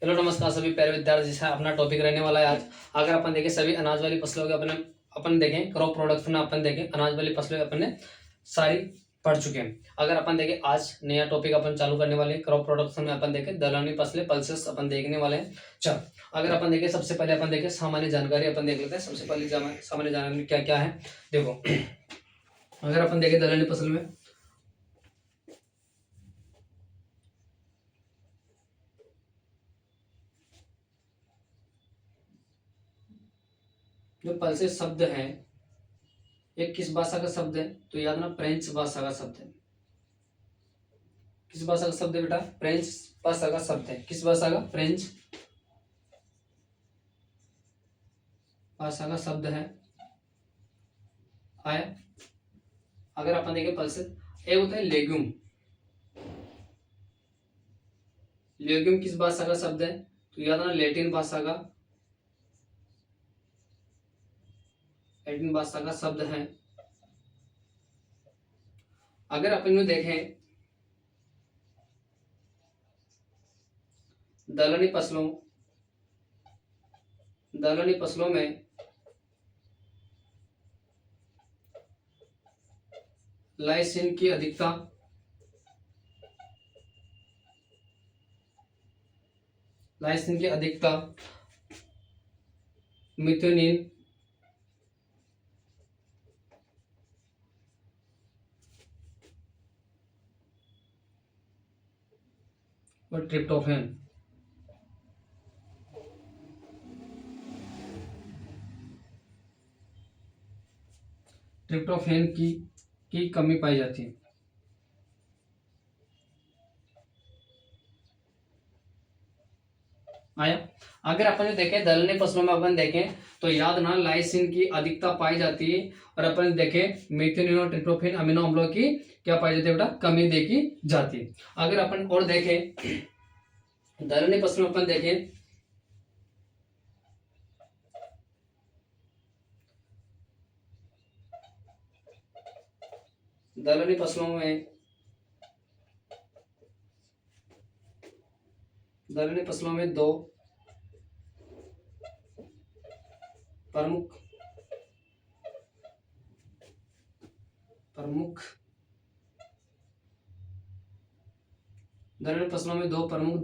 Hello नमस्कार सभी प्यारे विद्यार्थी। जैसा अपना टॉपिक रहने वाला है आज। अगर अपन देखें सभी अनाज वाली फसलों के अपन देखें क्रॉप प्रोडक्शन में अपन देखें अनाज वाली फसलें अपन ने सारी पढ़ चुके हैं। अगर अपन देखें आज नया टॉपिक अपन चालू करने वाले हैं क्रॉप प्रोडक्शन में अपन देखें दलहनी फसलें पल्सेस अपन देखने वाले हैं। चल अगर अपन देखें सबसे पहले अपन देखें सामान्य जानकारी अपन देख लेते हैं। सबसे पहले सामान्य जानकारी क्या क्या है देखो। अगर अपन देखें दलहनी फसल में जो पल्सेस शब्द है ये किस भाषा का शब्द है तो याद ना फ्रेंच भाषा का शब्द है। किस भाषा का शब्द है बेटा? फ्रेंच भाषा का शब्द है। किस भाषा का? फ्रेंच भाषा का शब्द है। आया। अगर अपन देखें पल्सेस ये होता है लेग्यूम। लेग्यूम किस भाषा का शब्द है तो याद ना लैटिन भाषा का शब्द है। अगर अपन देखें दलहनी फसलों में लाइसिन की अधिकता मिथ्योनिन और ट्रिप्टोफैन की कमी पाई जाती है। आया। अगर अपन देखें दलहनी फसलों में अपन देखें तो याद ना लाइसिन की अधिकता पाई जाती है और अपन देखें मेथिओनिन और ट्रिप्टोफैन अमीनो अम्लों की क्या पाई जाती है बेटा? कमी देखी जाती है। अगर अपन और देखें दलहनी फसलों में अपन देखें दलहनी फसलों में दो प्रमुख दलहनी फसलों में दो प्रमुख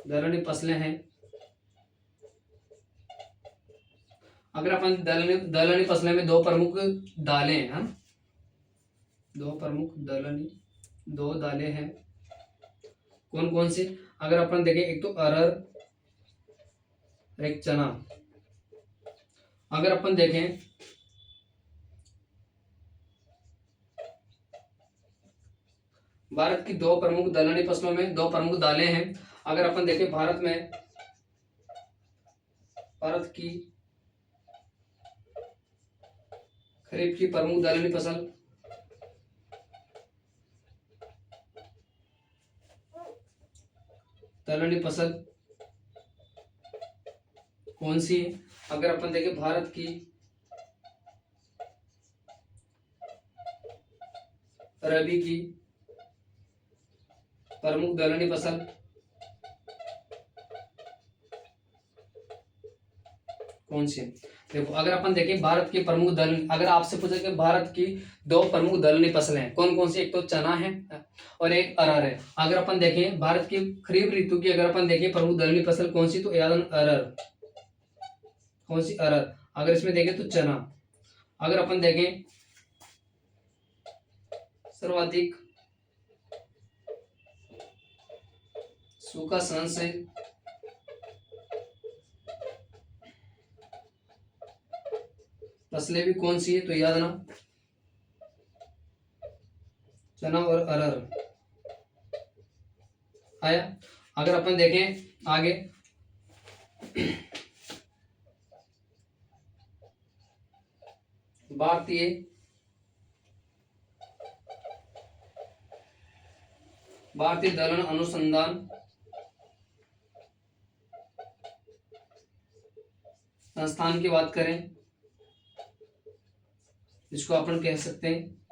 दलहनी फसलें हैं। अगर अपन दलहनी फसलें में दो प्रमुख दालें हैं, दो दालें हैं। कौन कौन सी? अगर अपन देखें एक तो अरहर, एक चना। अगर अपन देखें भारत की दो प्रमुख दलहनी फसलों में दो प्रमुख दालें हैं। अगर अपन देखें भारत की खरीफ की प्रमुख दलहनी फसल कौन सी है? अगर अपन देखें भारत की रबी की प्रमुख दलहनी फसल कौन सी है? देखो अगर अपन देखें भारत की प्रमुख दलहनी, अगर आपसे पूछे कि भारत की दो प्रमुख दलहनी फसलें हैं कौन कौन सी, एक तो चना है और एक अरहर है। अगर अपन देखें भारत की खरीफ ऋतु की अगर अपन देखें प्रमुख दलहनी फसल कौन सी तो याद अरहर। कौन सी? अरहर। अगर इसमें देखें तो चना। अगर अपन देखें सर्वाधिक सूखा सहनशील फसलें भी कौन सी है तो याद ना चना और अरहर। आया। अगर अपन देखें आगे भारतीय दलहन अनुसंधान संस्थान की बात करें जिसको अपन कह सकते हैं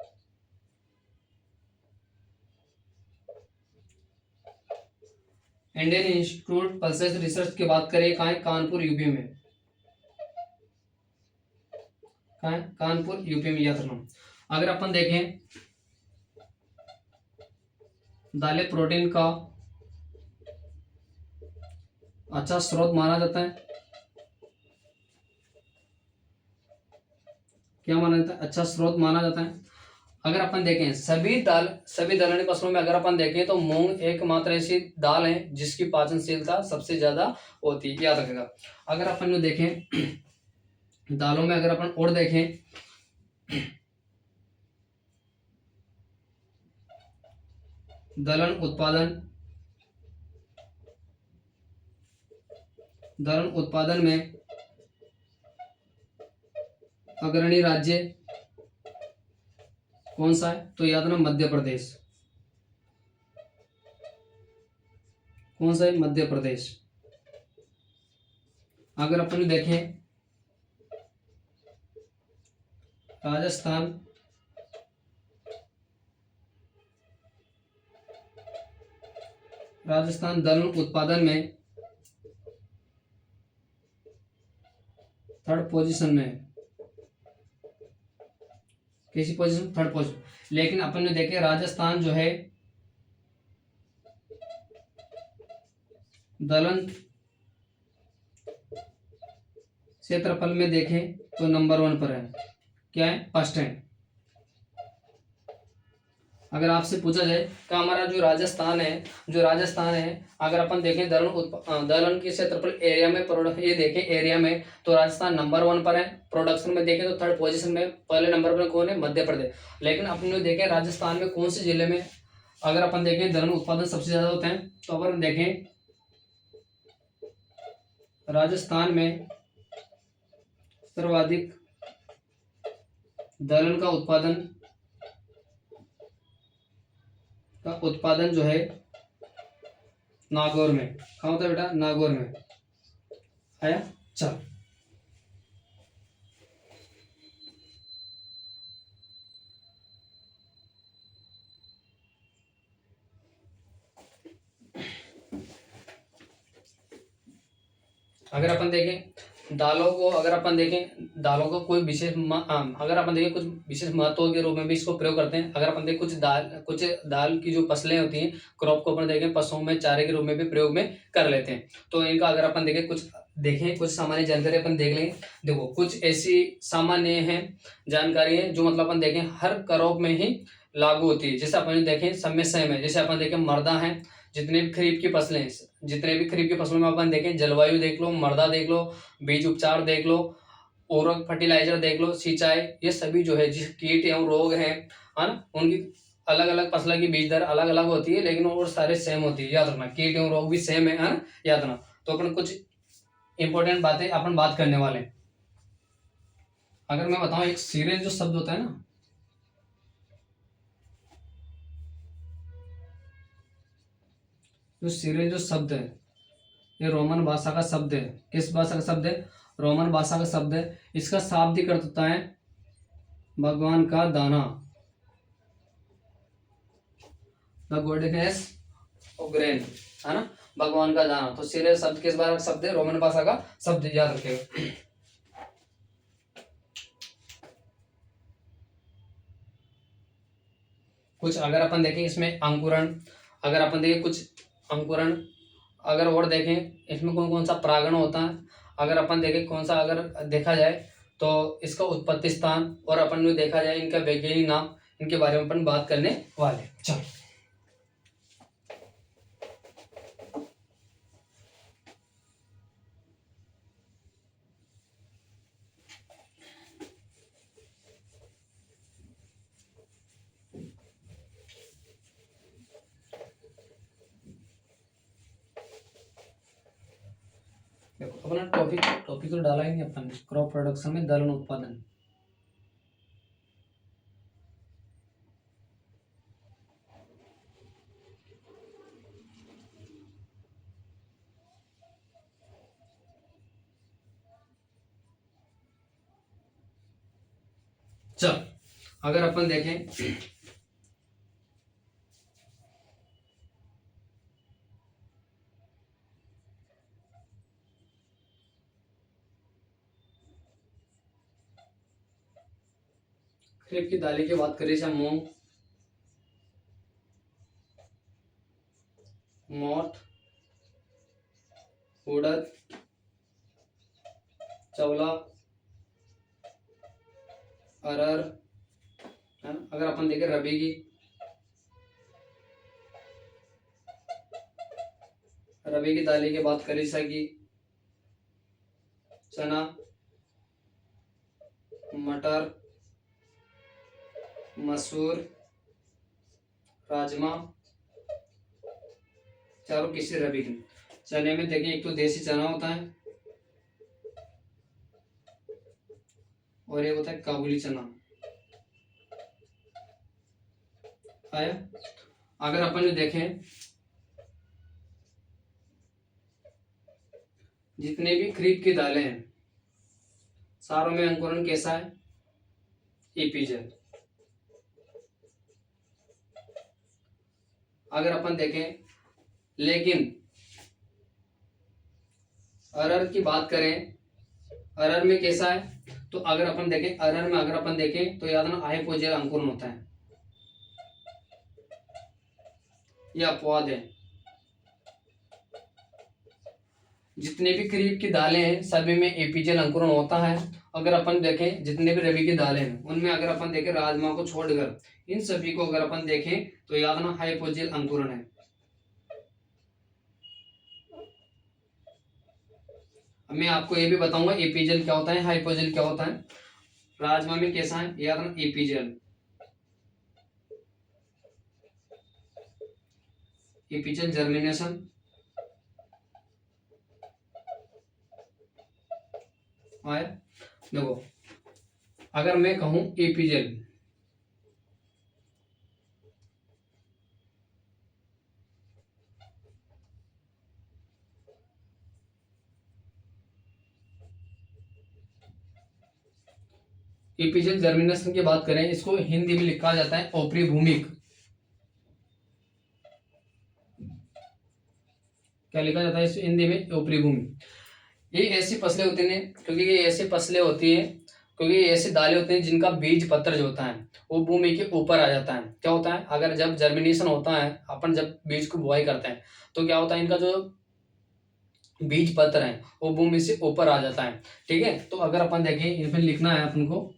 इंडियन इंस्टीट्यूट पल्सेस रिसर्च की बात करें, कहाँ है? कानपुर यूपी में। कहाँ है? कानपुर यूपी में, याद रखना। अगर अपन देखें दालें प्रोटीन का अच्छा स्रोत माना जाता है। क्या माना जाता है? अच्छा स्रोत माना जाता है। अगर अपन देखें सभी दलहनी फसलों में अगर अपन देखें तो मूंग एकमात्र ऐसी दाल है जिसकी पाचनशीलता सबसे ज्यादा होती है, याद रखेगा। अगर अपन देखें दालों में, अगर अपन और देखें दलहन उत्पादन में अग्रणी राज्य कौन सा है? तो याद रखना मध्य प्रदेश। कौन सा है? मध्य प्रदेश। अगर अपन देखें राजस्थान दलहन उत्पादन में थर्ड पोजीशन में है। किसी पोजीशन? Third position. लेकिन अपन ने देखे राजस्थान जो है दलहन क्षेत्रफल में देखें तो नंबर 1 पर है। क्या है? फर्स्ट है। अगर आपसे पूछा जाए कि हमारा जो राजस्थान है अगर अपन देखें दलहन के क्षेत्रफल एरिया में प्रोडक्ट ये देखें एरिया में, तो राजस्थान नंबर 1 पर है। प्रोडक्शन में देखें तो थर्ड पोजीशन में, पहले नंबर पर कौन है? मध्य प्रदेश। लेकिन अपन देखें राजस्थान में कौन से जिले में अगर अपन देखें दलहन उत्पादन सबसे ज्यादा होता है, तो अगर देखें राजस्थान में सर्वाधिक दलहन का उत्पादन जो है नागौर में। कहाँ होता है बेटा? नागौर में। आया? चल अगर अपन देखें दालों को कोई विशेष अगर अपन देखें कुछ विशेष महत्व के रूप में भी इसको प्रयोग करते हैं। अगर अपन देखें कुछ दाल की जो फसलें होती हैं, क्रॉप को अपन देखें पशुओं में चारे के रूप में भी प्रयोग में कर लेते हैं। तो इनका अगर अपन कुछ सामान्य जानकारी अपन देख लेंगे। देखो कुछ ऐसी सामान्य है जानकारी है जो मतलब अपन देखें हर क्रॉप में ही लागू होती है। जैसे अपन देखें सब में सेम है। जैसे अपन देखें मर्दा है, जितने भी खरीफ की फसलों में अपन देखें, जलवायु देख लो, मृदा देख लो, बीज उपचार देख लो, उर्वरक फर्टिलाइजर देख लो, सिंचाई, ये सभी जो है जिस कीट एवं रोग हैं, है ना, उनकी अलग अलग फसल की बीज दर अलग अलग होती है, लेकिन और सारे सेम होती है। याद रखना कीट एवं रोग भी सेम है ना, याद रखना। तो अपन कुछ इंपॉर्टेंट बातें अपन बात करने वाले हैं। अगर मैं बताऊं एक सीरियल जो शब्द होता है ना, जो सीरियल जो शब्द है ये रोमन भाषा का शब्द है। किस भाषा का शब्द है? रोमन भाषा का शब्द है। इसका शाब्दिक अर्थ होता है भगवान का दाना, द गॉडेस ऑफ ग्रेन, है ना, भगवान का दाना। तो सीरियल शब्द किस भाषा का शब्द है? रोमन भाषा का शब्द, याद रखिएगा। कुछ अगर अपन देखें इसमें अंकुरण, अगर अपन देखें कुछ अंकुरण, अगर और देखें इसमें कौन कौन सा परागण होता है, अगर अपन देखें कौन सा अगर देखा जाए तो इसका उत्पत्ति स्थान, और अपन ने देखा जाए इनका वैज्ञानिक नाम, इनके बारे में अपन बात करने वाले। चलो देखो अपना टॉपिक तो डाला ही नहीं अपन ने, क्रॉप प्रोडक्शन में दलहन उत्पादन। चल अगर अपन देखें खरीफ की दालें की बात करें जैसे मूंग, मोठ, उड़द, चवला, अरहर है ना। अगर अपन देखें रबी की दालें की बात करें जैसा कि चना, मटर, मसूर, राजमा, चारों किसी रबी की। चने में देखें एक तो देसी चना होता है और एक होता है काबुली चना। आया। अगर अपन जो देखें जितने भी खरीफ की दालें हैं सारों में अंकुरण कैसा है? एपीजेल। अगर अपन देखें लेकिन अरहर की बात करें, अरहर में कैसा है? तो अगर अपन देखें अरहर में अगर अपन देखें तो याद ना हाइपोजेल अंकुरण होता है, यह अपवाद है। जितने भी खरीफ की दालें हैं सभी में एपीजेल अंकुरण होता है। अगर अपन देखें जितने भी रबी की दालें हैं उनमें अगर अपन देखें राजमा को छोड़कर इन सभी को अगर अपन देखें तो याद ना हाइपोजेल अंकुरण है। मैं आपको ये भी बताऊंगा एपीजेल क्या होता है, हाइपोजेल क्या होता है। राजमा में कैसा है? याद ना एपीजेल। एपीजेल जर्मिनेशन, आया। देखो अगर मैं कहूं एपीजेल, एपीजेल जर्मिनेशन की बात करें इसको हिंदी में लिखा जाता है ओपरी भूमिक। क्या लिखा जाता है इस हिंदी में? ओपरी भूमि। ये ऐसी फसलें होती हैं क्योंकि ये ऐसी फसलें होती हैं क्योंकि ये ऐसी दालें होती हैं जिनका बीज पत्र जो होता है वो भूमि के ऊपर आ जाता है। क्या होता है? अगर जब जर्मिनेशन होता है अपन जब बीज को बुआई करते हैं तो क्या होता है इनका जो बीज पत्र है वो भूमि से ऊपर आ जाता है। ठीक है। तो अगर अपन देखें यहाँ पे लिखना है अपन को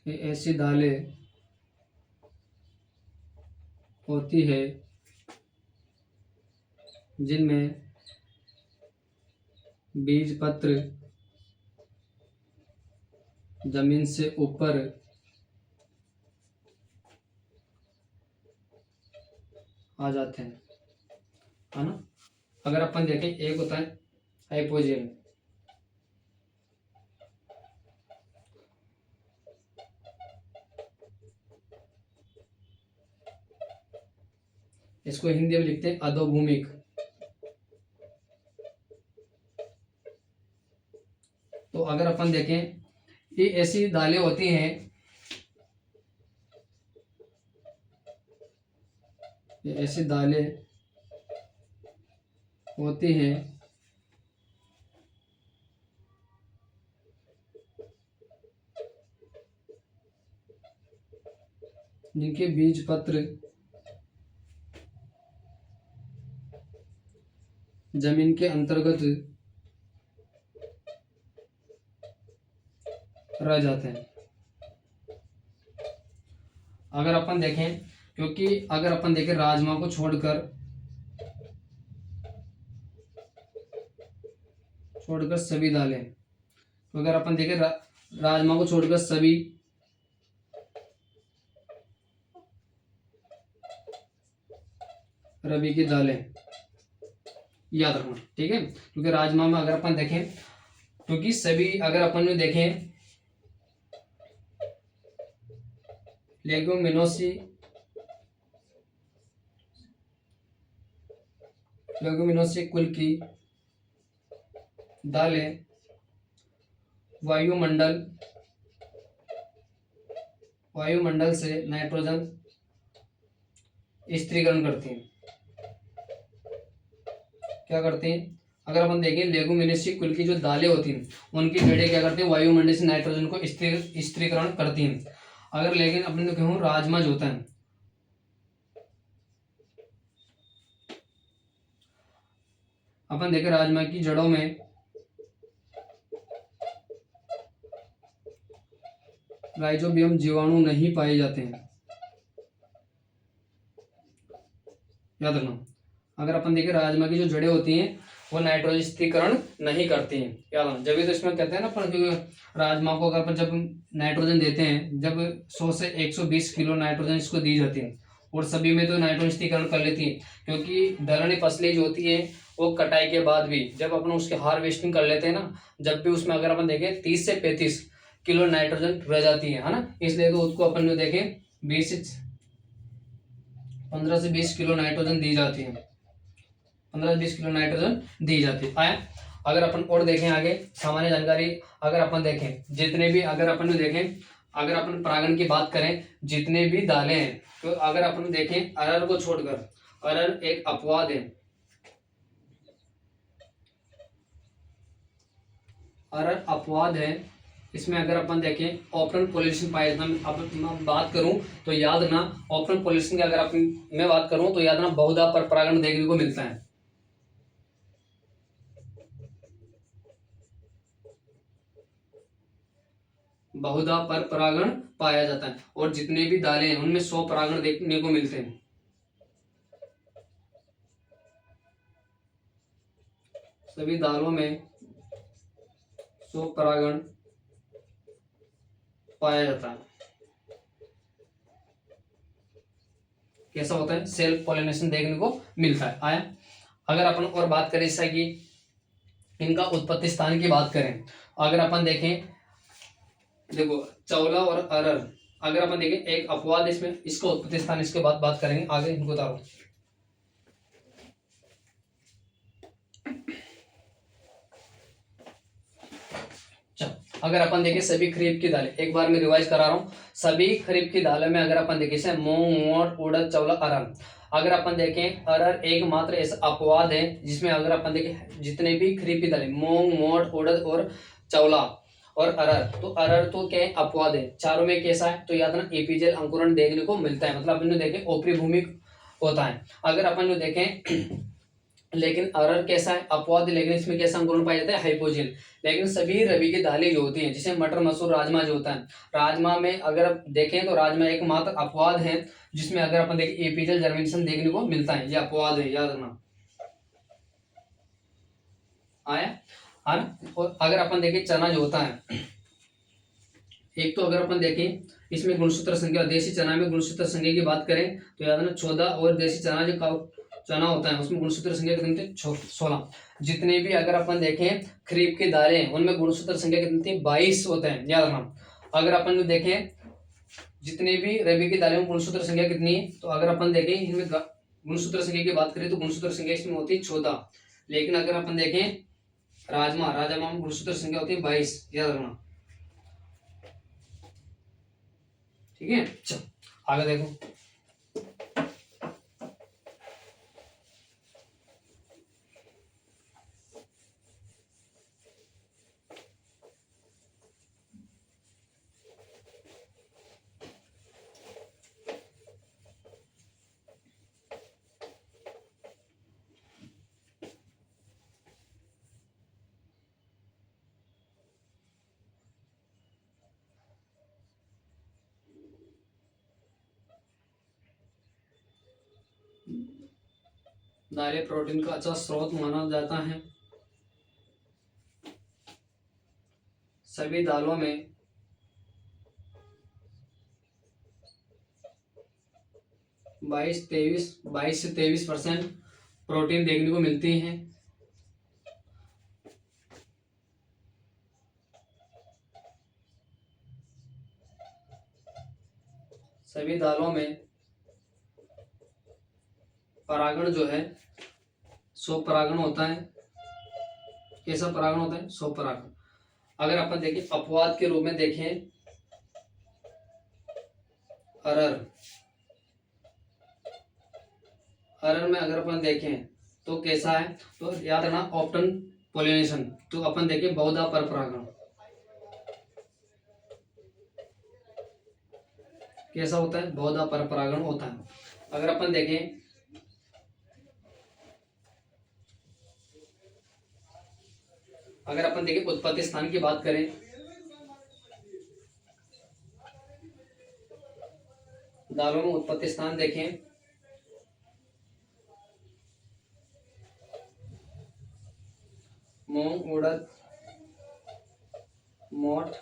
ऐसी दालें होती है जिनमें बीज पत्र जमीन से ऊपर आ जाते हैं, है ना। अगर अपन देखें एक होता है हाइपोजेल, इसको हिंदी में लिखते हैं अधोभूमिक। तो अगर अपन देखें ये ऐसी दालें होती हैं, ये ऐसी दालें होती हैं जिनके बीज पत्र जमीन के अंतर्गत रह जाते हैं। अगर अपन देखें क्योंकि अगर अपन देखें राजमा को छोड़कर सभी दालें, तो अगर अपन देखें राजमा को छोड़कर सभी रबी की दालें याद रखना। ठीक है। क्योंकि राजमा में अगर अपन देखें क्योंकि सभी अगर अपन में देखें लेगुमिनोसी कुल की दालें वायुमंडल से नाइट्रोजन स्थिरीकरण करती हैं। क्या करती हैं? अगर अपन देखें लेगुमिनेसी कुल की जो दालें होती हैं उनकी जड़ें क्या करती हैं, वायुमंडल से नाइट्रोजन को स्थिरीकरण करती हैं। अगर लेकिन अपन कहूँ राजमा जो होता है, अपन देखें राजमा की जड़ों में राइजोबियम जीवाणु नहीं पाए जाते हैं, याद रखना। अगर अपन देखें राजमा की जो जड़ें होती हैं वो नाइट्रोजन स्थिरीकरण नहीं करती हैं, याद रखना। जब तो इसमें कहते हैं ना अपन कि राजमा को अगर अपन जब नाइट्रोजन देते हैं, जब 100 से 120 किलो नाइट्रोजन इसको दी जाती है, और सभी में तो नाइट्रोजन स्थिरीकरण कर लेती है, क्योंकि दलहनी फसलें जो होती है वो कटाई के बाद भी जब अपन उसके हार्वेस्टिंग कर लेते हैं ना, जब भी उसमें अगर अपन देखें 30 से 35 किलो नाइट्रोजन रह जाती है ना, इसलिए तो उसको अपन जो देखें 15 से 20 किलो नाइट्रोजन दी जाती है, 15 से 20 किलो नाइट्रोजन दी जाती है। आया। अगर अपन और देखें आगे सामान्य जानकारी, अगर अपन देखें जितने भी, अगर अपन देखें, अगर अपन परागण की बात करें, जितने भी दालें हैं, तो अगर अपन देखें अरहर को छोड़कर, अरहर एक अपवाद है, अरहर अपवाद है, इसमें अगर अपन देखें ओपन पोलिनेशन पाया जाता है। अब मैं बात करूं तो याद रखना, ओपन पोलिनेशन की अगर अपन मैं बात करूं तो याद रखना बहुधा पर परागण देखने को मिलता है, बहुधा पर परागण पाया जाता है, और जितने भी दालें हैं उनमें 100 परागण देखने को मिलते हैं। सभी दालों में 100 परागण पाया जाता है। कैसा होता है, सेल्फ पॉलिनेशन देखने को मिलता है। आया। अगर अपन और बात करें जैसा कि इनका उत्पत्ति स्थान की बात करें, अगर अपन देखें, देखो चौला और अरहर, अगर अपन देखें एक अपवाद इसमें, इसका उत्पत्ति स्थान इसके बाद बात करेंगे आगे, इनको उतारो। अगर अपन देखें सभी खरीफ की दालें, एक बार मैं रिवाइज करा रहा हूँ, सभी खरीफ की दालों में अगर अपन देखें मूंग, मोठ, उड़द, चौला, अरहर, अगर अपन देखें अरहर एकमात्र ऐसा अपवाद है जिसमें अगर अपन देखें जितने भी खरीफ की दालें मूंग, मोठ, उड़द और चौला और अरहर, तो अरहर तो क्या है, अपवाद है। चारों में कैसा है, तो याद ना एपीजल अंकुरण देखने को मिलता है, मतलब अपन देखें ओपरी भूमि होता है। अगर अपन देखें लेकिन अरहर कैसा है, अपवाद, लेकिन इसमें कैसा अंकुरण पाया जाता है, हाइपोजेल। लेकिन सभी रबी की दालें जो होती हैं, जैसे मटर, मसूर, राजमा जो होता है, राजमा में अगर देखें तो राजमा एकमात्र अपवाद है जिसमें अगर अपन देखें एपीजल जर्मिनेशन देखने को मिलता है, यह अपवाद है, याद रखना। आया। और अगर अपन देखें चना जो होता है, एक तो अगर अपन देखें इसमें गुणसूत्र संख्या, देसी चना में गुणसूत्र संख्या की बात करें तो याद रखना 14, और देसी चना जो चना होता है उसमें गुणसूत्र संख्या कितनी थी, 16। जितने भी अगर अपन देखें खरीफ की दालें उनमें गुणसूत्र संख्या कितनी थी, 22 होते हैं, याद रखना। अगर अपन देखें जितने भी रबी की दालें में गुणसूत्र संख्या कितनी है, तो अगर अपन देखें इनमें गुणसूत्र संख्या की बात करें तो गुणसूत्र संख्या इसमें होती है 14, लेकिन अगर अपन देखें राजमा में गुणसूत्र संख्या होती है 22, याद रखना। ठीक है, चलो आगे देखो। दालें प्रोटीन का अच्छा स्रोत माना जाता है। सभी दालों में 22 से 23% प्रोटीन देखने को मिलती है। सभी दालों में परागण जो है 100 परागण होता है। कैसा परागण होता है, 100 परागण। अगर अपन देखें अपवाद के रूप में देखें अरहर, अरहर में अगर अपन देखें तो कैसा है, तो याद रखना ऑप्टन पोलिनेशन। तो अपन देखें बहुधा परपरागण कैसा होता है, बहुधा परपरागण होता है। अगर अपन देखें उत्पत्ति स्थान की बात करें, दालों में उत्पत्ति स्थान देखें, मूंग, उड़द, मोठ,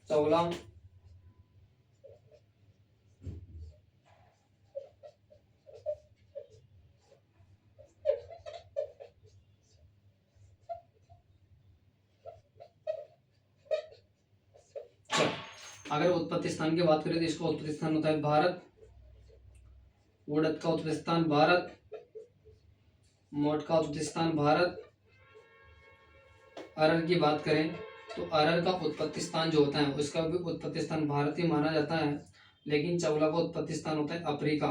चौला, अगर उत्पत्ति स्थान की बात करें तो इसका उत्पत्ति स्थान होता है भारत, उड़द का उत्पत्ति स्थान भारत, मोठ का उत्पत्ति स्थान भारत। अरहर की बात करें तो अरहर का उत्पत्ति स्थान जो होता है उसका भी उत्पत्ति स्थान भारत ही माना जाता है, लेकिन चौला का उत्पत्ति स्थान होता है अफ्रीका।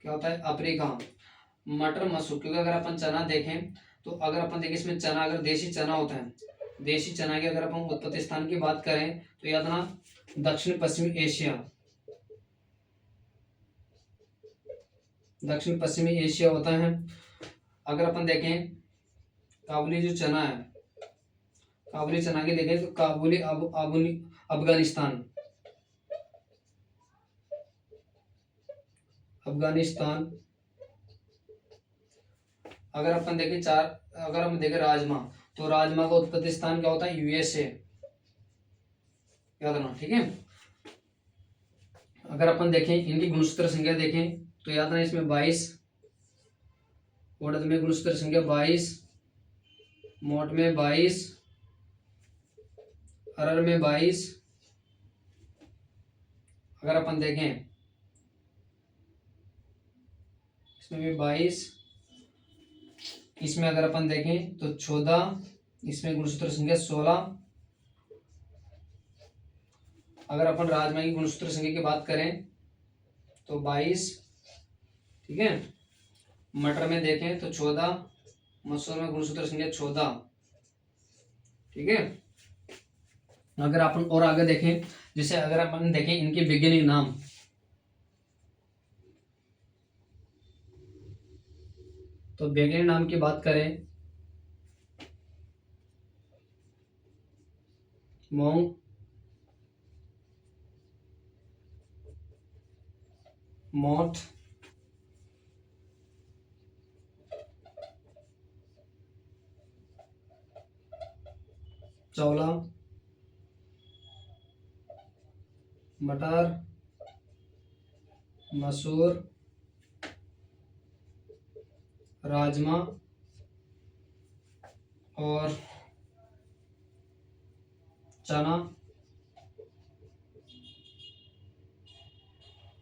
क्या होता है, अफ्रीका। मटर, मसूर, क्योंकि अगर अपन चना देखें तो अगर अपन देखें इसमें चना, अगर देशी चना होता है, देशी चना की अगर अपन उत्पत्ति स्थान की बात करें तो याद रखना दक्षिण पश्चिमी एशिया, दक्षिण पश्चिमी एशिया होता है। अगर अपन देखें काबुली जो चना है, काबुली चना की देखें तो काबुली अफगानिस्तान, अफगानिस्तान। अगर अपन देखें अगर हम देखें राजमा, तो राजमा का उत्पत्ति स्थान क्या होता है, यूएसए, याद रखना, ठीक है। अगर अपन देखें इनकी गुणसूत्र संख्या देखें तो याद रखना इसमें 22, उड़द में गुणसूत्र संख्या 22, मोठ में 22, अरहर में 22। अगर अपन देखें इसमें भी 22, इसमें अगर अपन देखें तो 14, इसमें गुणसूत्र संख्या 16। अगर अपन राजमा की गुणसूत्र संख्या की बात करें तो 22, ठीक है। मटर में देखें तो 14, मसूर में गुणसूत्र संख्या 14, ठीक है। अगर अपन और आगे देखें, जैसे अगर अपन देखें इनके वैज्ञानिक नाम, तो वैज्ञानिक नाम की बात करें मूंग, मोठ, चौला, मटर, मसूर, राजमा और चना,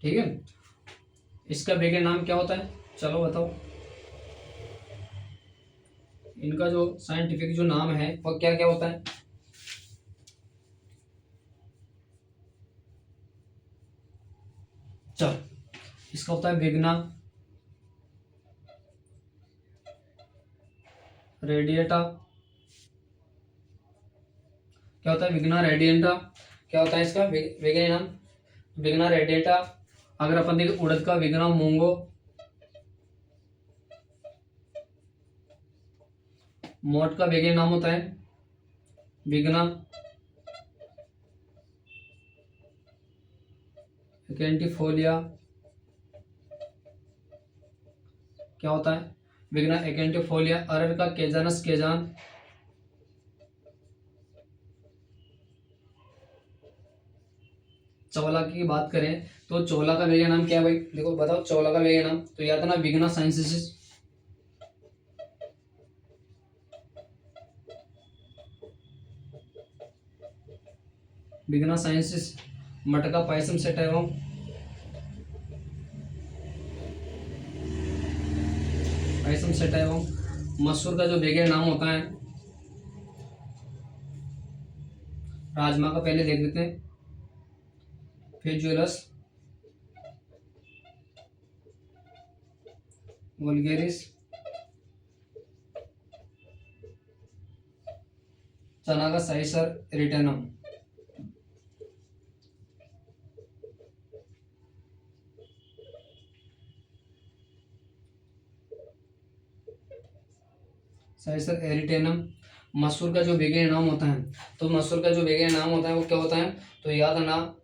ठीक है। इसका वैज्ञानिक नाम क्या होता है, चलो बताओ। इनका जो साइंटिफिक जो नाम है वो क्या क्या होता है, चलो इसका होता है विग्ना रेडिएटा। क्या होता है, विग्ना रेडिएंटा। क्या होता है इसका वैज्ञानिक नाम, विग्ना रेडिएटा। अगर अपन देखें उड़द का विग्ना मूंगो, मोठ का वैज्ञानिक नाम होता है विग्ना एकेंटिफोलिया। क्या होता है, विग्ना एकेंटिफोलिया। अरहर का केजानस केजान, चौला की बात करें तो चौला का वैज्ञानिक नाम क्या है भाई, देखो बताओ चौला का वैज्ञानिक नाम, तो याद ना विग्ना साइंसिस। विग्ना साइंसिस। मटका पायसम सेटाइवम, पायसम सेटाइवम। मसूर का जो वैज्ञानिक नाम होता है राजमा का पहले देख लेते हैं। फेजुलस वल्गेरिस, चना का साइसर एरिटेनम, साइसर एरिटेनम। मसूर का जो वैज्ञानिक नाम होता है, तो मसूर का जो वैज्ञानिक नाम होता है वो क्या होता है, तो याद रखना।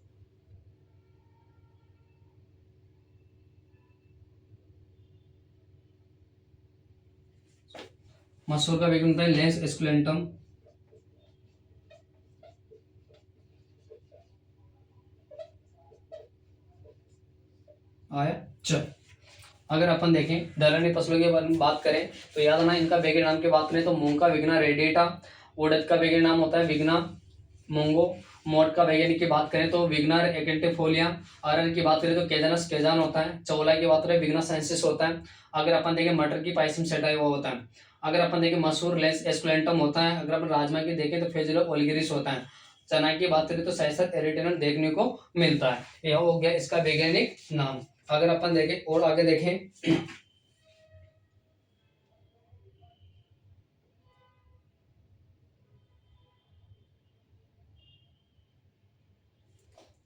मसूर का वैज्ञानिक होता है लेंस एस्कुलेंटम। आया। चल, अगर अपन देखें दलहनी फसलों के बारे में बात करें, तो याद रखना इनका वैज्ञानिक नाम की बात करें तो मूंग का विग्ना रेडिएटा, उड़द का वैज्ञानिक नाम होता है विग्ना मोंगो, मोट का वैज्ञानिक की बात करें तो विग्ना एकेंटिफोलिया, अरहर की बात करें तो केजानस केजान होता है, चौलाई की बात करें विग्ना सेंसिस होता है। अगर अपन देखें मटर की पाइसम सेटाई वो होता है। अगर अपन देखें मसूर लेस एस्कुलेंटम होता है। अगर अपन राजमा की देखें तो फेजुला ओलिगिरिस होता है। चना की बात करें तो साइसर एरिटेनम देखने को मिलता है। यह हो गया इसका वैज्ञानिक नाम। अगर अपन देखें और आगे देखें,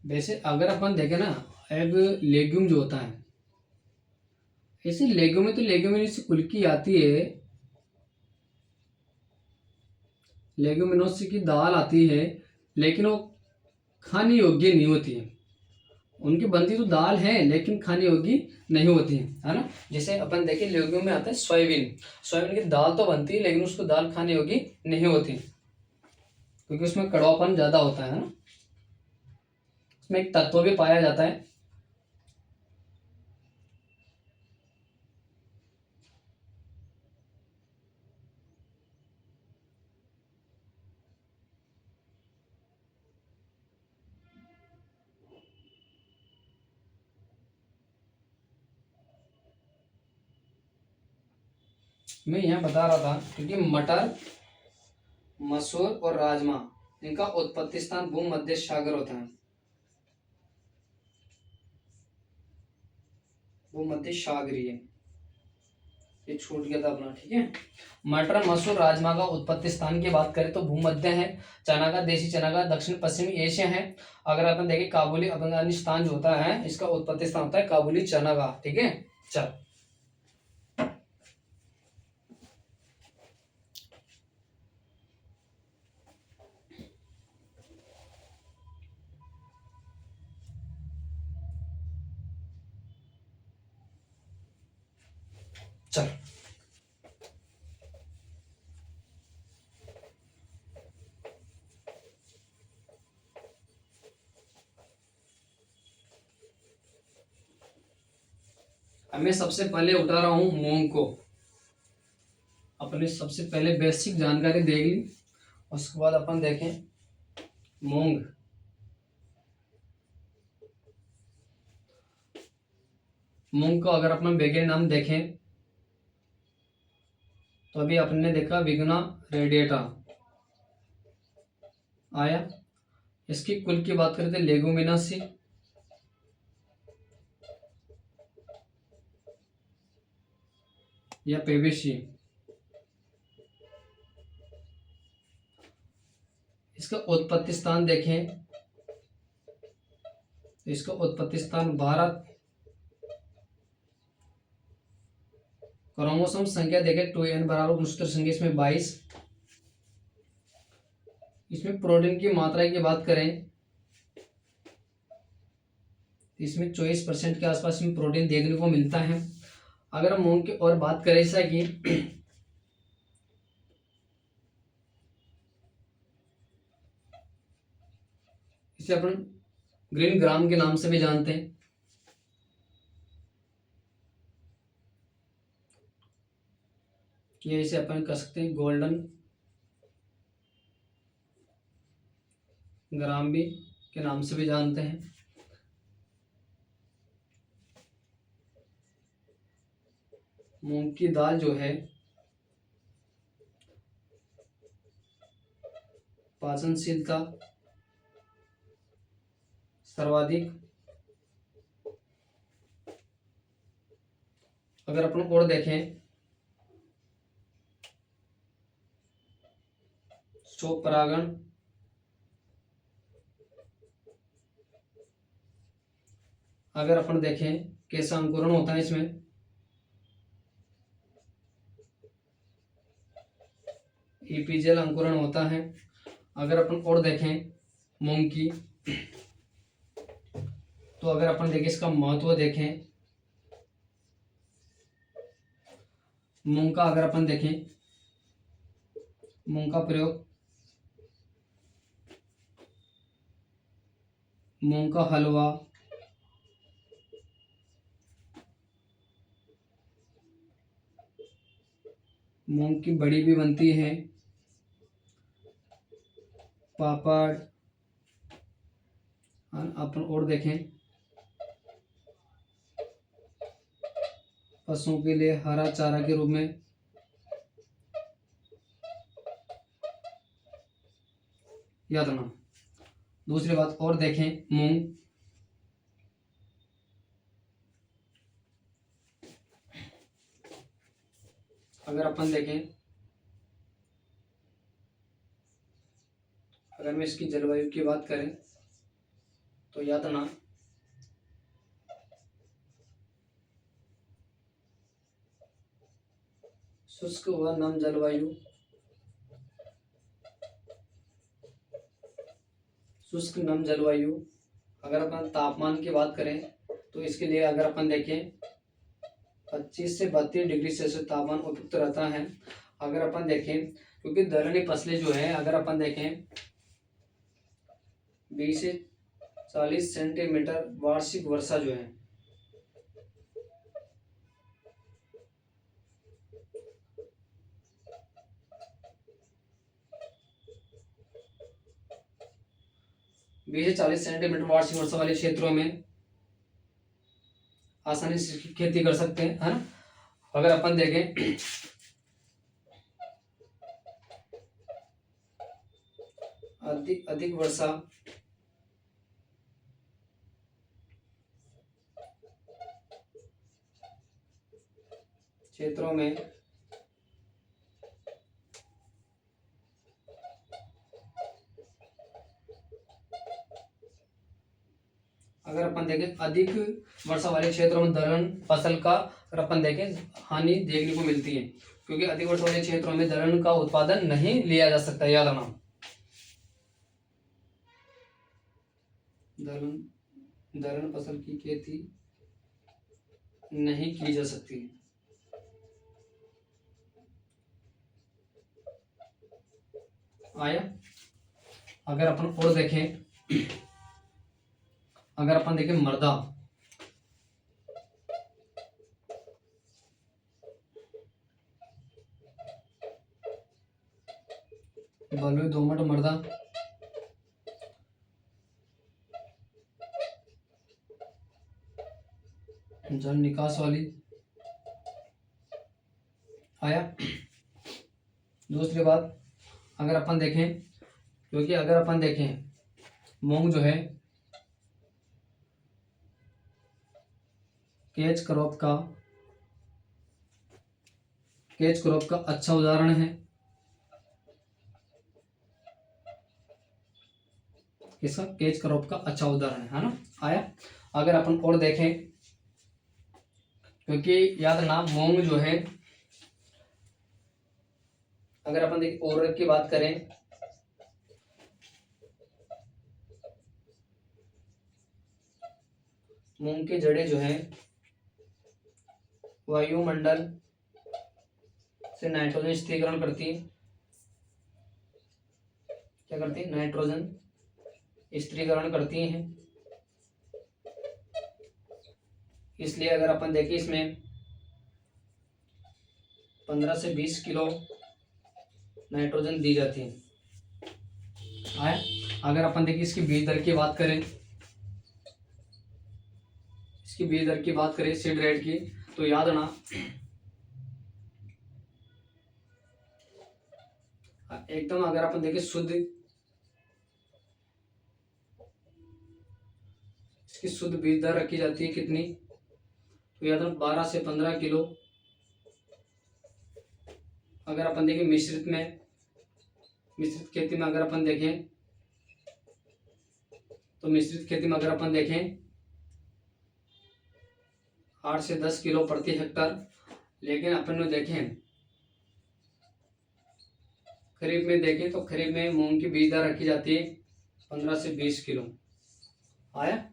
वैसे अगर अपन देखें ना, अब लेग्यूम जो होता है, ऐसे लेग्यूम में तो लेग्यूमिनस कुल की आती है, लेग्यूमिनोस की दाल आती है, लेकिन वो खाने योग्य नहीं होती है। उनकी बनती तो दाल है लेकिन खाने योग्य नहीं होती है ना। जैसे अपन देखें लेग्यूम में आता है सोयाबीन, सोयाबीन की दाल तो बनती है लेकिन उसको दाल खाने योग्य नहीं होती, क्योंकि उसमें कड़वापन ज्यादा होता है ना। उसमें एक तत्व भी पाया जाता है। मैं यहाँ बता रहा था क्योंकि मटर, मसूर और राजमा, इनका उत्पत्ति स्थान भूमध्य सागर होता है, भूमध्य सागरीय। ये छूट गया था अपना, ठीक है। मटर मसूर राजमा का उत्पत्ति स्थान की बात करें तो भूमध्य है। चना का, देसी चना का दक्षिण पश्चिमी एशिया है। अगर अपन देखें काबुली अफगानिस्तान जो होता है, इसका उत्पत्ति स्थान होता है काबुली चना का, ठीक है। चल, चल अब मैं सबसे पहले उठा रहा हूं मूंग को। अपने सबसे पहले बेसिक जानकारी देख ली, उसके बाद अपन देखें मूंग। मूंग को अगर अपन वैज्ञानिक नाम देखें तो अभी अपन ने देखा विग्ना रेडिएटा आया। इसकी कुल की बात करें तो लेगुमिनासी, या पेवेशी। इसका उत्पत्ति स्थान देखें तो इसका उत्पत्ति स्थान भारत। क्रोमोसोम संख्या देखें 2n बराबर सूत्र संख्या इसमें 22। इसमें प्रोटीन की मात्रा की बात करें, इसमें 24% के आसपास में प्रोटीन देखने को मिलता है। अगर हम मूंग की और बात करें जैसा कि इसे अपन ग्रीन ग्राम के नाम से भी जानते हैं। ये इसे अपन कह सकते हैं गोल्डन ग्राम भी के नाम से भी जानते हैं। मूंग की दाल जो है पाचनशीलता सर्वाधिक। अगर अपन और देखें स्वपरागण, अगर अपन देखें कैसा अंकुरण होता है इसमें, इपीजेल अंकुरण होता है। अगर अपन और देखें मूंग की, तो अगर अपन देखें इसका महत्व देखें, मूंग का अगर अपन देखें, मूंग का प्रयोग, मूंग का हलवा, मूंग की बड़ी भी बनती है, पापड़। अपन और देखें पशुओं के लिए हरा चारा के रूप में, याद रखना। दूसरी बात और देखें मूंग, अगर अपन देखें, अगर मैं इसकी जलवायु की बात करें तो याद रखना शुष्क व नम जलवायु, शुष्क नम जलवायु। अगर अपन तापमान की बात करें तो इसके लिए अगर अपन देखें 25 से 32 डिग्री सेल्सियस तापमान उपयुक्त रहता है। अगर अपन देखें, क्योंकि दलहनी फसलें जो है, अगर अपन देखें 20 से 40 सेंटीमीटर वार्षिक वर्षा जो है, बीस से 40 सेंटीमीटर वार्षिक वर्षा वाले क्षेत्रों में आसानी से खेती कर सकते हैं, है ना। अगर अपन देखें अधिक अधिक वर्षा क्षेत्रों में अगर अपन देखें अधिक वर्षा वाले क्षेत्रों में दलहन फसल का अगर अपन देखें हानि देखने को मिलती है, क्योंकि अधिक वर्षा वाले क्षेत्रों में दलहन का उत्पादन नहीं लिया जा सकता, याद रखना। दलहन फसल की खेती नहीं की जा सकती। आया। अगर अपन और देखें, अगर अपन देखें मृदा, बलुई दोमट मृदा, जल निकास वाली। आया। दूसरी बात अगर अपन देखें, क्योंकि अगर अपन देखें मूंग जो है कैच क्रॉप का अच्छा उदाहरण है। इसका कैच क्रॉप का अच्छा उदाहरण है ना। आया। अगर अपन और देखें, क्योंकि याद ना मूंग जो है, अगर अपन देखें उर्वरक की बात करें, मूंग की जड़ें जो है वायुमंडल से नाइट्रोजन स्थिरीकरण करती है। क्या करती है? नाइट्रोजन स्थिरीकरण करती हैं। इसलिए अगर अपन देखें इसमें 15 से 20 किलो नाइट्रोजन दी जाती है। अगर अपन देखें इसकी बीज दर की बात करें, सीड रेट की, तो याद रखना एकदम, अगर अपन देखें इसकी शुद्ध बीज दर रखी जाती है कितनी, तो याद रखो 12 से 15 किलो। अगर अपन देखें मिश्रित खेती में अगर अपन देखें, तो मिश्रित खेती में अगर अपन देखें 8 से 10 किलो प्रति हेक्टर। लेकिन अपन देखें खरीफ में देखें तो खरीफ में मूंग की बीज दर रखी जाती है 15 से 20 किलो। आया।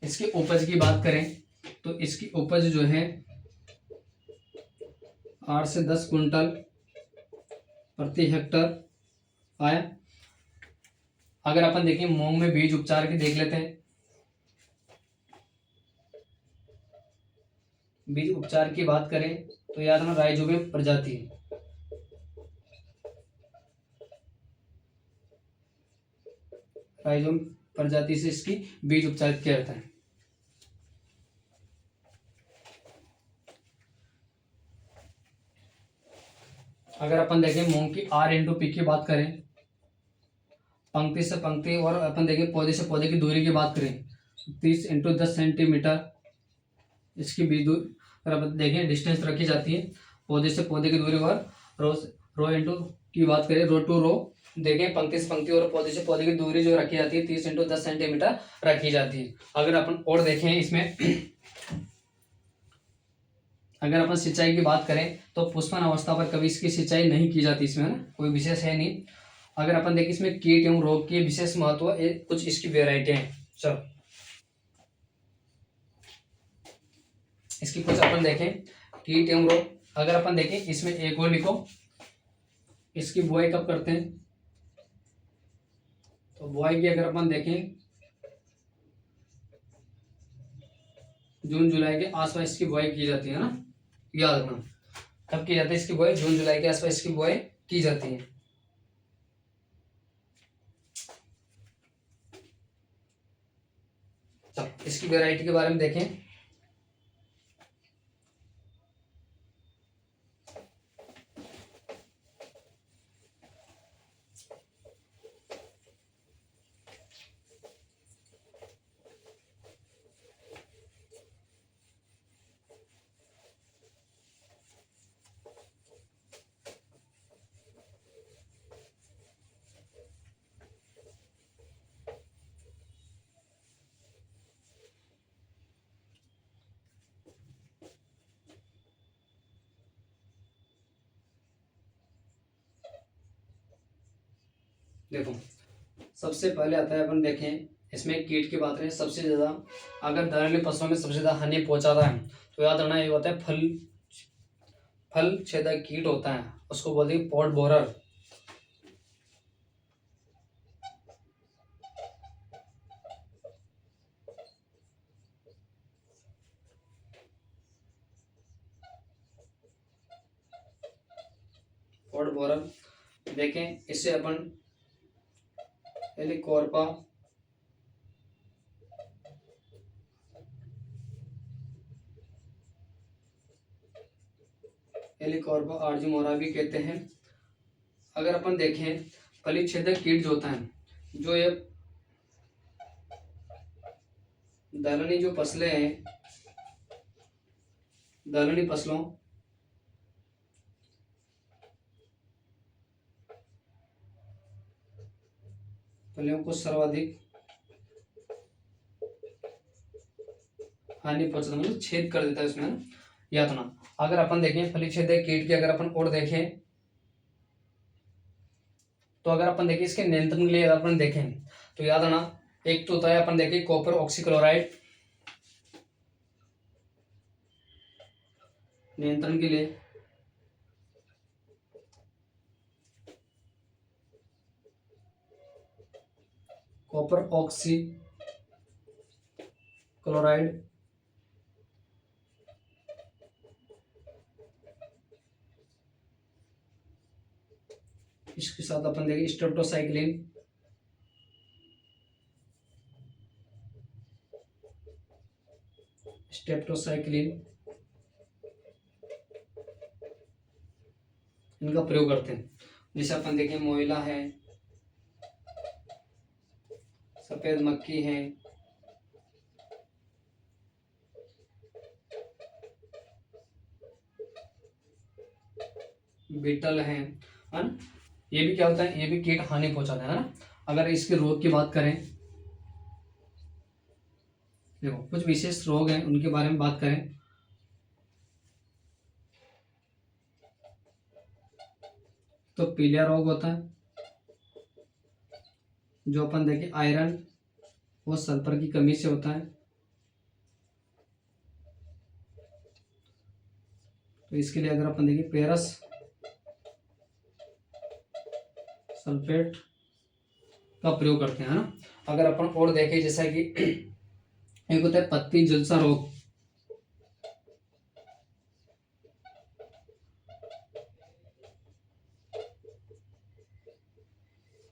इसकी उपज की बात करें तो इसकी उपज जो है 8 से 10 कुंटल प्रति हेक्टर। आया। अगर अपन देखें मूंग में बीज उपचार की देख लेते हैं। बीज उपचार की बात करें तो याद रखना राइजोबियम प्रजाति है। राइजोबियम प्रजाति से इसकी बीज उपचार किया जाता है। अगर अपन देखें मूंग की R/P की बात करें, पंक्ति से पंक्ति और अपन देखें पौधे से पौधे की दूरी की बात करें 30 × 10 सेंटीमीटर इसकी बीज दूरी। अगर अपन देखें डिस्टेंस रखी जाती है पौधे से पौधे की दूरी। और रो इंटू की बात करें रो टू रो, देखें पंक्ति से पंक्ति और पौधे से पौधे की दूरी जो रखी जाती है 30 × 10 सेंटीमीटर रखी जाती है। अगर अपन और देखें इसमें अगर अपन सिंचाई की बात करें तो पुष्पन अवस्था पर कभी इसकी सिंचाई नहीं की जाती इसमें, है ना, कोई विशेष है नहीं। अगर अपन देखें इसमें कीट एवं रोग की विशेष महत्व है, कुछ इसकी वेराइटी हैं। चलो इसकी कुछ अपन देखें कीट एवं रोग। अगर अपन देखें इसमें एक और लिखो, इसकी बुआई कब करते हैं, तो बुआई की अगर अपन देखें जून जुलाई के आसपास इसकी बुआई की जाती है ना, याद रखना कब की जाती है इसकी बुआई, जून जुलाई के आसपास इसकी बुआई की जाती है। चलो इसकी वैरायटी के बारे में देखें। देखो सबसे पहले आता है अपन देखें इसमें कीट की बात करें, सबसे ज्यादा अगर दलहनी फसलों में सबसे ज्यादा हानि पहुंचाता है तो याद रखना ये होता है फल छेदक कीट होता है, उसको बोलते हैं पॉड बोरर। पॉड बोरर देखें इससे अपन हेलिकोर्पा आर्जुमोरा भी कहते हैं। अगर अपन देखें फली छेदक कीट जो होता है, जो ये दलहनी जो फसलें हैं, दलहनी फसलों फलियों को सर्वाधिक हानि पहुंचाता मतलब छेद कर देता है इसमें, याद रखना। अगर अपन देखें फली छेदक कीट की अगर अपन और देखें तो अगर अपन देखें इसके नियंत्रण के लिए अगर अपन देखें तो याद रखना एक तो होता है अपन देखें कॉपर ऑक्सीक्लोराइड नियंत्रण के लिए, कॉपर ऑक्सी क्लोराइड इसके साथ अपन देखें स्ट्रेप्टोसाइक्लिन, इनका प्रयोग करते हैं। जैसे अपन देखें मोइला है, सफेद मक्खी है, बीटल है ना, ये भी क्या होता है, ये भी कीट हानि पहुंचाते हैं, है ना। अगर इसके रोग की बात करें, देखो कुछ विशेष रोग हैं उनके बारे में बात करें, तो पीलिया रोग होता है, जो अपन देखें आयरन वो सल्फर की कमी से होता है। तो इसके लिए अगर अपन देखें पेरस सल्फेट का प्रयोग करते हैं, है ना। अगर अपन और देखें जैसा कि एक होता है पत्ती झुलसा रोग,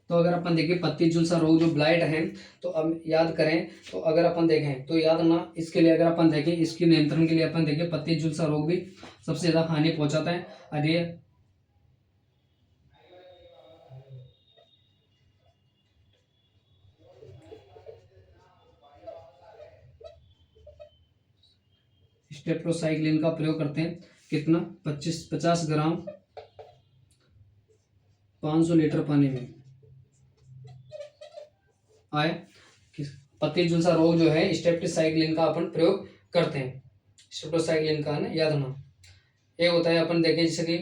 तो अगर अपन देखें पत्ती झुलसा रोग जो ब्लाइट है, तो अब याद करें, तो अगर अपन देखें तो याद ना, इसके लिए अगर अपन देखें इसके नियंत्रण के लिए अपन देखें पत्ती झुलसा रोग भी सबसे ज्यादा हानि पहुंचाता है। और ये स्टेप्टोसाइक्लिन का प्रयोग करते हैं, कितना 50 ग्राम 500 लीटर पानी में आए। पत्ती झुलसा रोग जो है स्टेप्टोसाइक्लिन का अपन प्रयोग करते हैं, स्टेप्टोसाइक्लिन का ना याद ना। ये होता है अपन देखें जैसे कि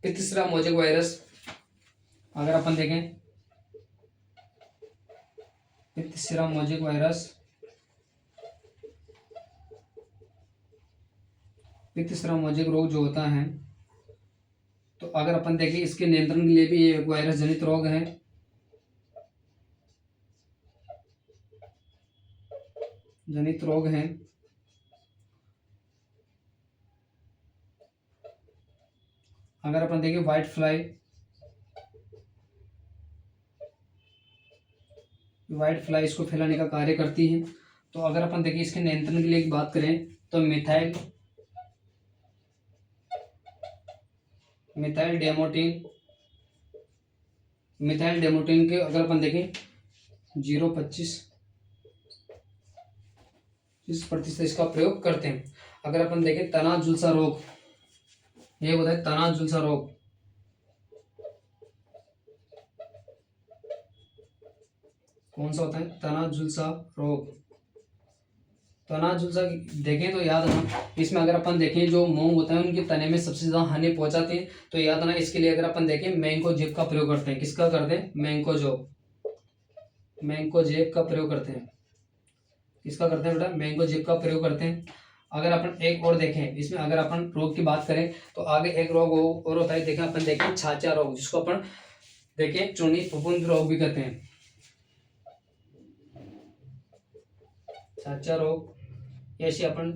पित्तशिरा मोजेक वायरस, अगर अपन देखें पित्तशिरा मोजेक वायरस, पित्तशिरा मोजेक रोग जो होता है, तो अगर अपन देखें इसके नियंत्रण के लिए भी ये वायरस जनित रोग है, जनित रोग है। अगर अपन देखें व्हाइट फ्लाई, व्हाइट फ्लाई इसको फैलाने का कार्य करती है। तो अगर अपन देखें इसके नियंत्रण के लिए बात करें, तो मिथाइल डेमोटिन, मिथाइल डेमोटिन के अगर अपन देखें 0.25% इसका प्रयोग करते हैं। अगर अपन देखें तना झुलसा रोग, ये होता है तना झुलसा रोग, कौन सा होता है तना झुलसा रोग। तना झुलसा देखें तो याद रखना, इसमें अगर अपन देखें जो मूंग होता है उनके तने में सबसे ज्यादा हानि पहुंचाते हैं। तो याद रखना इसके लिए अगर अपन देखें मैंकोजेब का प्रयोग करते हैं, किसका करते हैं मैंकोजेब का प्रयोग करते हैं, किसका करते हैं बेटा मैंकोजेब का प्रयोग करते हैं। अगर अपन एक और देखें इसमें, अगर अपन रोग की बात करें तो आगे एक रोग और होता है, देखें अपन देखें छाछा रोग, जिसको अपन देखें चूनी फफूंद रोग भी कहते हैं, छाछा रोग, ऐसे अपन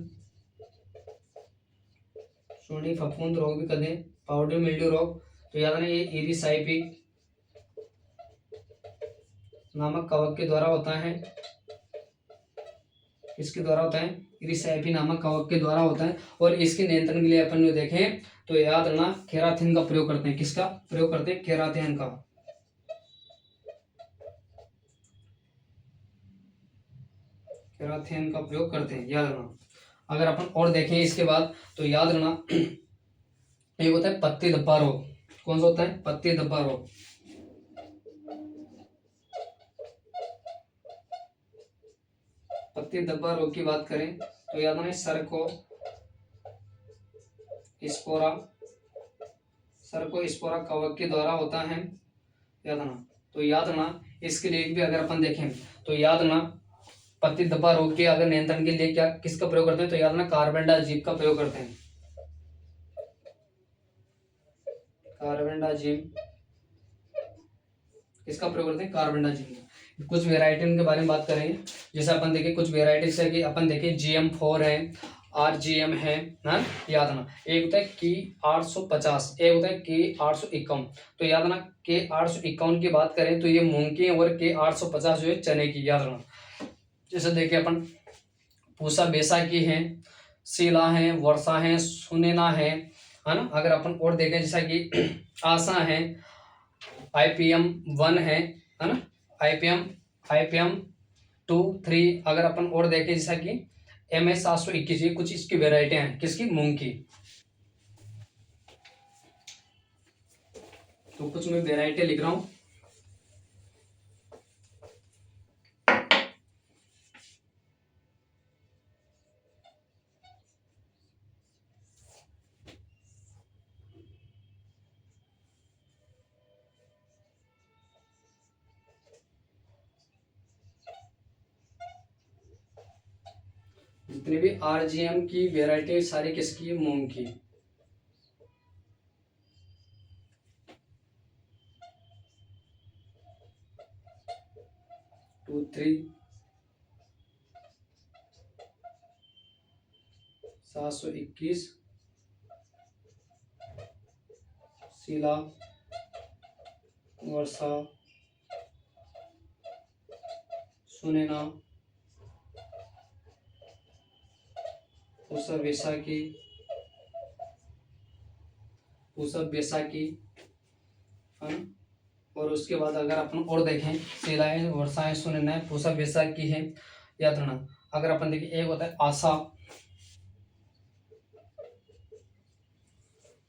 चूनी फफूंद रोग भी कहते हैं, पाउडर मिल्ड्यू रोग। तो याद रखना ये इरिसाइपी नामक कवक के द्वारा होता है, इसके द्वारा होता है इरिसाइपी नामक कवक के द्वारा होता है। और इसके नियंत्रण के लिए अपन जो देखें तो याद रखना केराथिन का प्रयोग करते हैं, किसका प्रयोग करते हैं केराथिन का, केराथिन का प्रयोग करते हैं, याद रखना। अगर अपन और देखें इसके बाद तो याद रखना एक होता है पत्ती धब्बा रोग, कौन सा होता है पत्ती धब्बा रोग। पत्ती धब्बा रोग की बात करें तो याद रखना सरको स्पोरा कवक के द्वारा होता है, याद रखना। तो याद रखना इसके लिए भी अगर अपन देखें तो याद रखना पत्ती धब्बा रोग के अगर नियंत्रण के लिए क्या किसका प्रयोग करते हैं, तो याद रखना कार्बेंडाजिम का प्रयोग करते हैं, कार्बेंडाजिम, किसका प्रयोग करते हैं कार्बेंडाजिम। कुछ वेराइटी के बारे में बात करेंगे, जैसे अपन देखें कुछ वेराइटीज है कि अपन देखें GM4 है, RGM है ना, याद रखना। एक होता है K850, एक होता है K851। तो याद रखना K851 की बात करें तो ये मूंग की, और K850 जो है चने की, याद रखना। जैसे देखिए अपन पूसा बेसा की है, शीला है, वर्षा है, सुनैना है ना। अगर अपन और देखें जैसा कि आशा है, IPM 1 है ना, IPM 2 3, अगर अपन और देखें जैसा कि MS 721, ये कुछ इसकी वेराइटियां हैं, किसकी, मूंग की। तो कुछ मैं वेराइटी लिख रहा हूँ। जितनी भी RGM की वेराइटी सारी किसकी है, मूंग की। टू थ्री 721, शीला, वर्षा, सुनैना, पूसा बैसाखी, है ना। और उसके बाद अगर अपन और देखें, शीला है, वर्षा है, सुनैना है, पूसा बैसाखी है, यात्रा। अगर अपन देखें एक होता है आशा,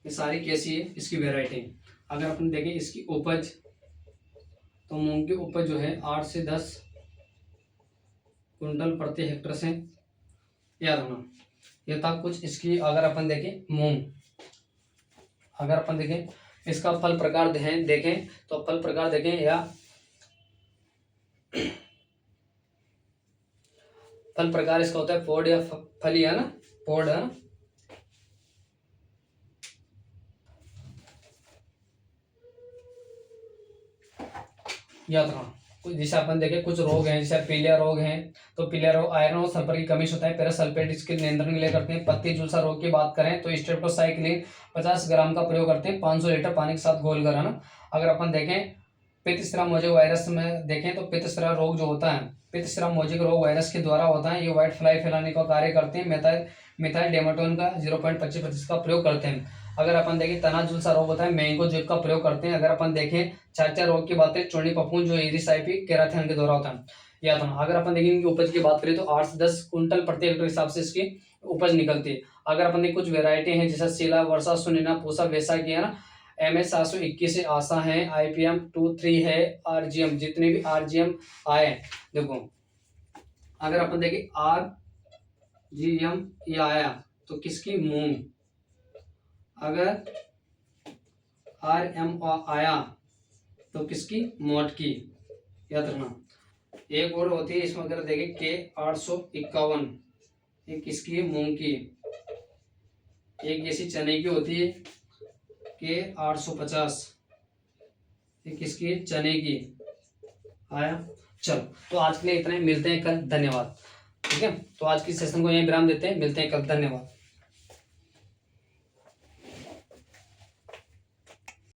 ये सारी कैसी है, इसकी वेराइटी। अगर अपन देखें इसकी उपज, तो मूंग की उपज जो है 8 से 10 कुंटल प्रति हेक्टर से, याद रखना। ये था कुछ इसकी। अगर अपन देखें मूंग, अगर अपन देखें इसका फल प्रकार देखें तो फल प्रकार देखें, या फल प्रकार इसका होता है पौध या फली, है ना, पौध, है ना। याद रखना। जैसे अपन देखें कुछ रोग हैं, जैसे पीलिया रोग हैं, तो पीलिया रोग आयरन और सल्फर की कमी से होता है। पैरासल्फेट इसके नियंत्रण के लिए करते हैं। पत्ती झुलसा रोग की बात करें तो स्ट्रेप्टोसाइक्लिन 50 ग्राम का प्रयोग करते हैं 500 लीटर पानी के साथ घोलकर, है ना। अगर अपन देखें पित्तस्राव मोजेक वायरस में देखें तो पित्तस्राव रोग जो होता है, पित्तस्राव मोजेक रोग वायरस के द्वारा होता है। ये व्हाइट फ्लाई फैलाने का कार्य करते हैं। मिथाइल डेमाटोन का 0.25% का प्रयोग करते हैं। अगर अपन देखें तना झुलसा रोग होता है, मैंगो जेब का प्रयोग करते हैं। अगर अपन देखें चाचा रोग की बात करें, चूर्णी फफूंद जो इरिसाइपी केराथिन के द्वारा होता है, या तो अगर अपन देखें इनकी उपज की बात करें तो 8 से 10 कुंटल प्रति हेक्टेयर हिसाब से इसकी उपज निकलती है। अगर अपन देखें कुछ वेराइटी हैं जैसे शीला, वर्षा, सुनैना, पूसा बैसाखी, है ना, MS 721 आशा है, IPM 2 3 है, RGM, जितने भी RGM आए देखो। अगर अपन देखें RGM ये आया तो किसकी, मूंग। अगर RM आया तो किसकी, मोट की, याद रखना। एक और होती है इसमें, अगर देखें K851, ये किसकी है, मूंग की। एक ऐसी चने की होती है K850, ये किसकी है, चने की। आया। चलो, तो आज के लिए इतना ही, मिलते हैं कल, धन्यवाद। ठीक है, तो आज की सेशन को यहीं विराम देते हैं, मिलते हैं कल, धन्यवाद।